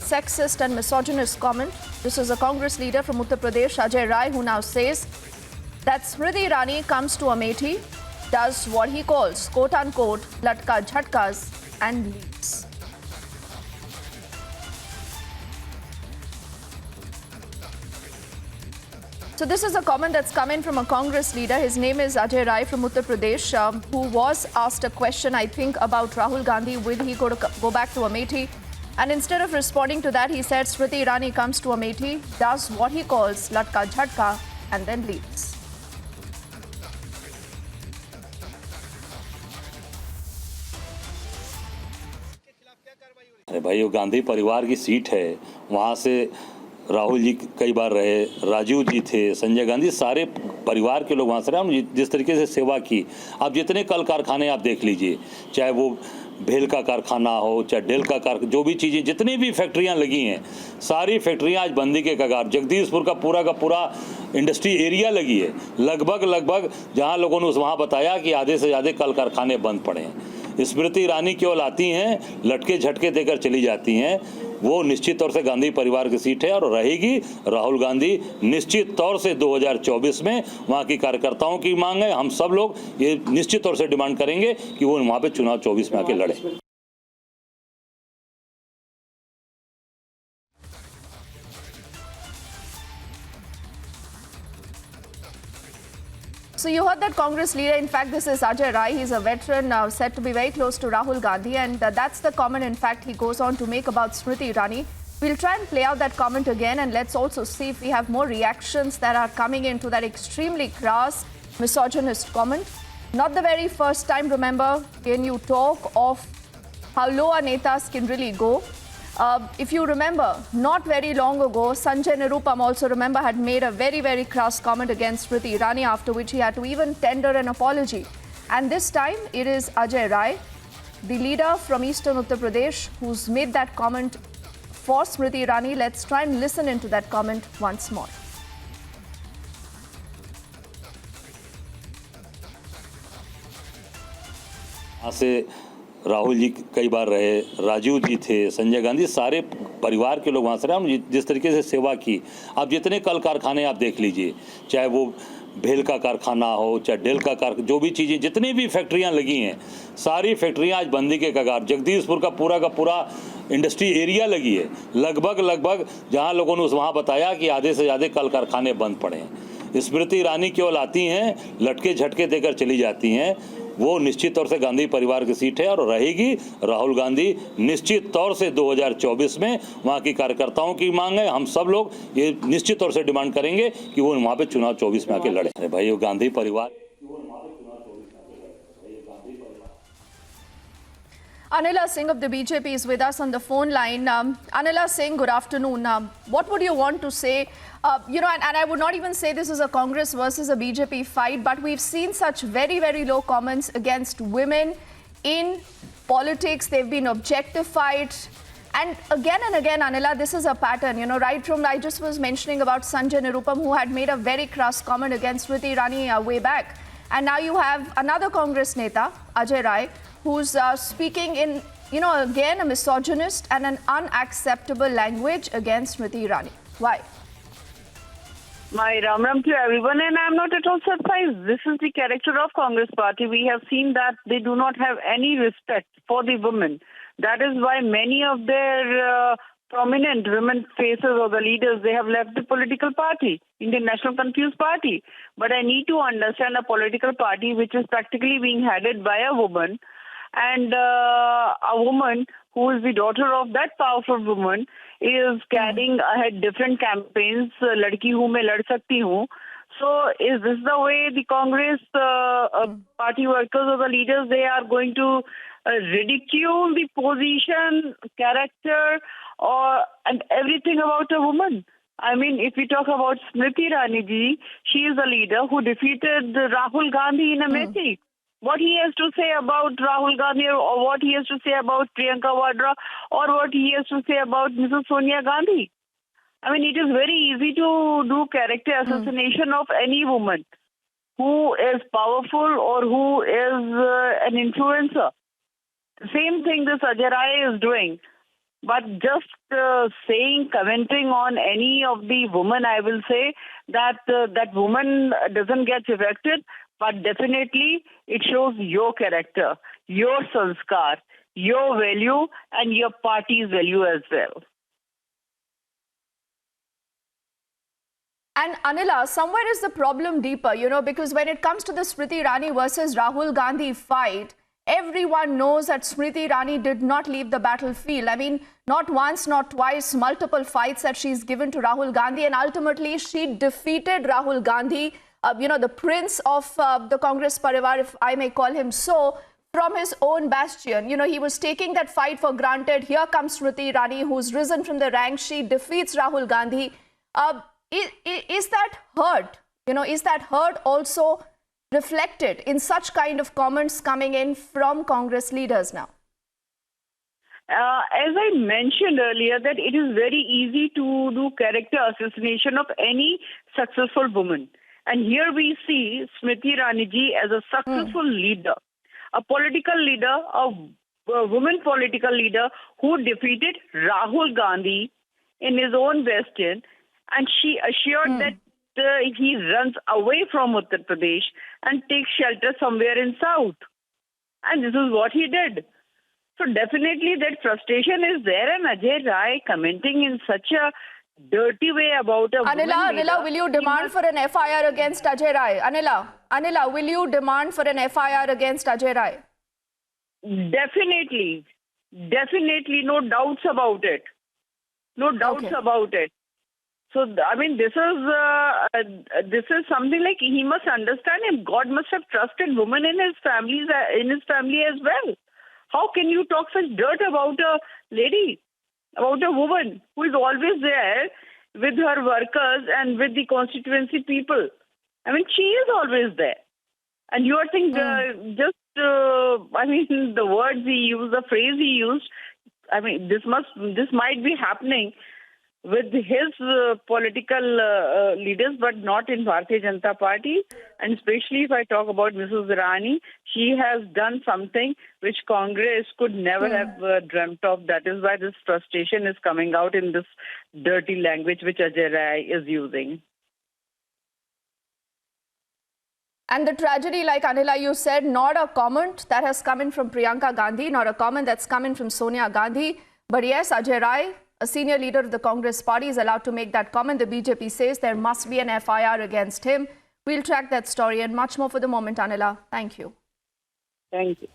sexist and misogynist comment. This is a Congress leader from Uttar Pradesh, Ajay, who now says that Smriti Irani comes to Amethi, does what he calls, quote-unquote, Latke, Jhatkas and leaves. So this is a comment that's come in from a Congress leader. His name is Ajay from Uttar Pradesh, who was asked a question, I think, about Rahul Gandhi. Will he go back to Amethi? And instead of responding to that, he said Smriti Irani comes to Amethi, does what he calls Latke, Jhatka, and then leaves. अरे भाई, वो गांधी परिवार की seat है, वहाँ से राहुल जी कई बार रहे, राजीव जी थे, संजय गांधी, सारे परिवार के लोग वहाँ से रहे। हम जिस तरीके से सेवा की, आप जितने कल कारखाने आप देख लीजिए, चाहे वो भेल का कारखाना हो, चाहे डेल का कारखाना, जो भी चीज़ें, जितनी भी फैक्ट्रियाँ लगी हैं, सारी फैक्ट्रियाँ आज बंदी के कगार। जगदीशपुर का पूरा इंडस्ट्री एरिया लगी है, लगभग जहाँ लोगों ने वहाँ बताया कि आधे से ज़्यादा कल कारखाने बंद पड़े हैं। स्मृति ईरानी केवल आती हैं, लटके झटके देकर चली जाती हैं। वो निश्चित तौर से गांधी परिवार की सीट है और रहेगी। राहुल गांधी निश्चित तौर से 2024 में वहाँ की कार्यकर्ताओं की मांग है। हम सब लोग ये निश्चित तौर से डिमांड करेंगे कि वो वहाँ पे चुनाव 24 में आके लड़े। So you heard that Congress leader. In fact, this is Ajay Rai. He's a veteran, said to be very close to Rahul Gandhi. And that's the comment, in fact, he goes on to make about Smriti Irani. We'll try and play out that comment again. And let's also see if we have more reactions that are coming into that extremely crass, misogynist comment. Not the very first time, remember, when you talk of how low our netas can really go. If you remember, not very long ago, Sanjay Nirupam also, remember, had made a very crass comment against Smriti Irani, after which he had to even tender an apology. And this time, it is Ajay Rai, the leader from eastern Uttar Pradesh, who's made that comment for Smriti Irani. Let's try and listen into that comment once more. Rahul ji कई बार रहे, राजीव जी थे, संजय गांधी, सारे परिवार के लोग वहाँ से रहे। हम जिस तरीके से सेवा की, आप जितने कल कारखाने आप देख लीजिए, चाहे वो भेल का कारखाना हो, चाहे डेल का कारखाना, जो भी चीज़ें, जितनी भी फैक्ट्रियाँ लगी हैं, सारी फैक्ट्रियाँ आज बंदी के कगार। जगदीशपुर का पूरा इंडस्ट्री एरिया लगी है, लगभग जहाँ लोगों ने वहाँ बताया कि आधे से ज़्यादा कल कारखाने बंद पड़े हैं। स्मृति ईरानी केवल आती हैं, लटके झटके देकर चली जाती हैं। वो निश्चित तौर से गांधी परिवार की सीट है और रहेगी। राहुल गांधी निश्चित तौर से 2024 में वहाँ की कार्यकर्ताओं की मांग है। हम सब लोग ये निश्चित तौर से डिमांड करेंगे कि वो वहाँ पे चुनाव 24 में आके लड़े। अरे भाई, वो गांधी परिवार। Anila Singh of the BJP is with us on the phone line. Anila Singh, good afternoon. What would you want to say? And I would not even say this is a Congress versus a BJP fight, but we've seen such very low comments against women in politics. They've been objectified. And again, Anila, this is a pattern, right from, I just was mentioning about Sanjay Nirupam, who had made a very crass comment against Smriti Irani way back. And now you have another Congress neta, Ajay Rai, who's speaking in, again, a misogynist and an unacceptable language against Smriti Irani. Why? My Ram to everyone, and I'm not at all surprised. This is the character of Congress party. We have seen that they do not have any respect for the women. That is why many of their prominent women faces or the leaders, they have left the political party, Indian National Confused Party. But I need to understand a political party which is practically being headed by a woman, and a woman who is the daughter of that powerful woman is carrying ahead different campaigns, ladki hu main lad sakti hu. So is this the way the Congress party workers or the leaders, they are going to ridicule the position, character, and everything about a woman? I mean, if we talk about Smriti Irani ji, she is a leader who defeated Rahul Gandhi in Amethi. What he has to say about Rahul Gandhi, or what he has to say about Priyanka Vadra, or what he has to say about Mrs. Sonia Gandhi. I mean, it is very easy to do character assassination of any woman who is powerful or who is an influencer. Same thing this Ajay Rai is doing. But just commenting on any of the women, I will say that that woman doesn't get elected, but definitely it shows your character, your sanskar, your value, and your party's value as well. And Anila, somewhere is the problem deeper, because when it comes to the Smriti Irani versus Rahul Gandhi fight, everyone knows that Smriti Irani did not leave the battlefield. I mean, not once, not twice, multiple fights that she's given to Rahul Gandhi, and ultimately she defeated Rahul Gandhi, the prince of the Congress Parivar, if I may call him so, from his own bastion. He was taking that fight for granted. Here comes Smriti Irani, who's risen from the ranks. She defeats Rahul Gandhi. Is that hurt? Is that hurt also reflected in such kind of comments coming in from Congress leaders now? As I mentioned earlier, that it is very easy to do character assassination of any successful woman. And here we see Smriti Irani ji as a successful leader, a political leader, a woman political leader who defeated Rahul Gandhi in his own bastion. And she assured that he runs away from Uttar Pradesh and takes shelter somewhere in South. And this is what he did. So definitely that frustration is there, and Ajay Rai commenting in such a dirty way about a woman Anila, will you demand for an FIR against Ajay Rai? Anila, will you demand for an FIR against Ajay Rai? Definitely, no doubts about it. No doubts about it. So, I mean, this is something like he must understand, and God must have trusted women in his family as well. How can you talk such dirt about a lady, about a woman who is always there with her workers and with the constituency people? I mean, she is always there. And you are saying the words he used, the phrase he used, I mean, this might be happening with his political leaders, but not in Bharatiya Janata Party. And especially if I talk about Mrs. Irani, she has done something which Congress could never have dreamt of. That is why this frustration is coming out in this dirty language which Ajay Rai is using. And the tragedy, like Anila, you said, not a comment that has come in from Priyanka Gandhi, not a comment that's come in from Sonia Gandhi. But yes, Ajay Rai, a senior leader of the Congress party, is allowed to make that comment. The BJP says there must be an FIR against him. We'll track that story and much more for the moment, Anila. Thank you. Thank you.